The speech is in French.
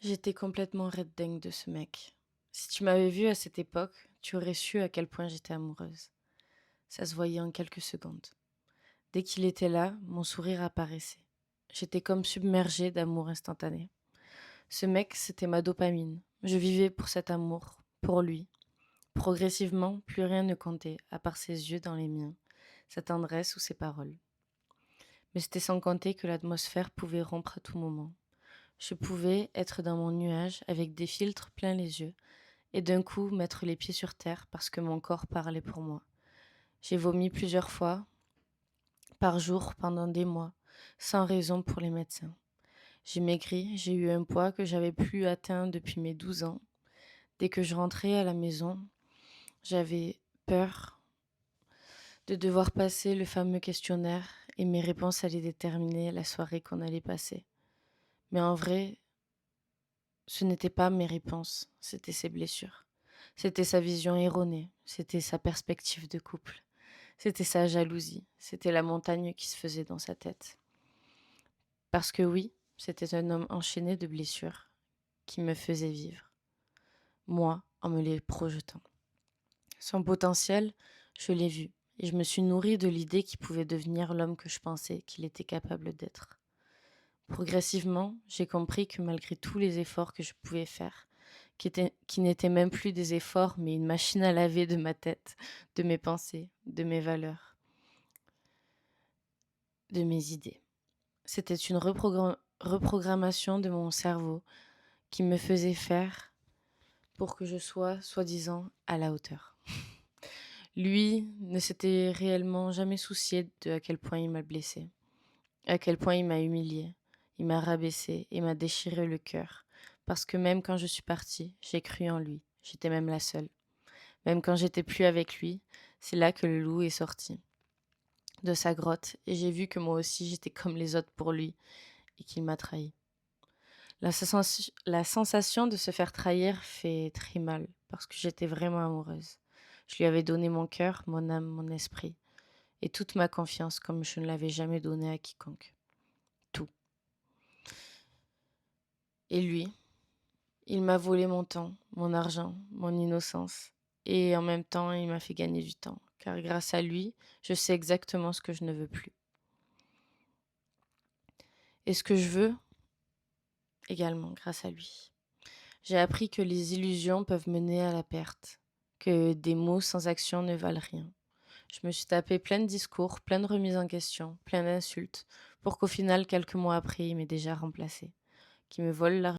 J'étais complètement red dingue de ce mec. Si tu m'avais vue à cette époque, tu aurais su à quel point j'étais amoureuse. Ça se voyait en quelques secondes. Dès qu'il était là, mon sourire apparaissait. J'étais comme submergée d'amour instantané. Ce mec, c'était ma dopamine. Je vivais pour cet amour, pour lui. Progressivement, plus rien ne comptait, à part ses yeux dans les miens, sa tendresse ou ses paroles. Mais c'était sans compter que l'atmosphère pouvait rompre à tout moment. Je pouvais être dans mon nuage avec des filtres plein les yeux et d'un coup mettre les pieds sur terre parce que mon corps parlait pour moi. J'ai vomi plusieurs fois par jour pendant des mois, sans raison pour les médecins. J'ai maigri, j'ai eu un poids que j'avais plus atteint depuis mes 12 ans. Dès que je rentrais à la maison, j'avais peur de devoir passer le fameux questionnaire et mes réponses allaient déterminer la soirée qu'on allait passer. Mais en vrai, ce n'était pas mes réponses, c'était ses blessures. C'était sa vision erronée, c'était sa perspective de couple, c'était sa jalousie, c'était la montagne qui se faisait dans sa tête. Parce que oui, c'était un homme enchaîné de blessures qui me faisait vivre, moi, en me les projetant. Son potentiel, je l'ai vu, et je me suis nourrie de l'idée qu'il pouvait devenir l'homme que je pensais qu'il était capable d'être. Progressivement, j'ai compris que malgré tous les efforts que je pouvais faire, qui n'étaient même plus des efforts, mais une machine à laver de ma tête, de mes pensées, de mes valeurs, de mes idées. C'était une reprogrammation de mon cerveau qui me faisait faire pour que je sois, soi-disant, à la hauteur. Lui ne s'était réellement jamais soucié de à quel point il m'a blessé, à quel point il m'a humilié, il m'a rabaissé et m'a déchiré le cœur. Parce que même quand je suis partie, j'ai cru en lui. J'étais même la seule. Même quand j'étais plus avec lui, c'est là que le loup est sorti de sa grotte et j'ai vu que moi aussi j'étais comme les autres pour lui et qu'il m'a trahi. La sensation de se faire trahir fait très mal parce que j'étais vraiment amoureuse. Je lui avais donné mon cœur, mon âme, mon esprit et toute ma confiance comme je ne l'avais jamais donnée à quiconque. Tout. Et lui, il m'a volé mon temps, mon argent, mon innocence et en même temps il m'a fait gagner du temps car grâce à lui, je sais exactement ce que je ne veux plus. Et ce que je veux également grâce à lui. J'ai appris que les illusions peuvent mener à la perte, que des mots sans action ne valent rien. Je me suis tapé plein de discours, plein de remises en question, plein d'insultes, pour qu'au final, quelques mois après, il m'ait déjà remplacé, qui me vole l'argent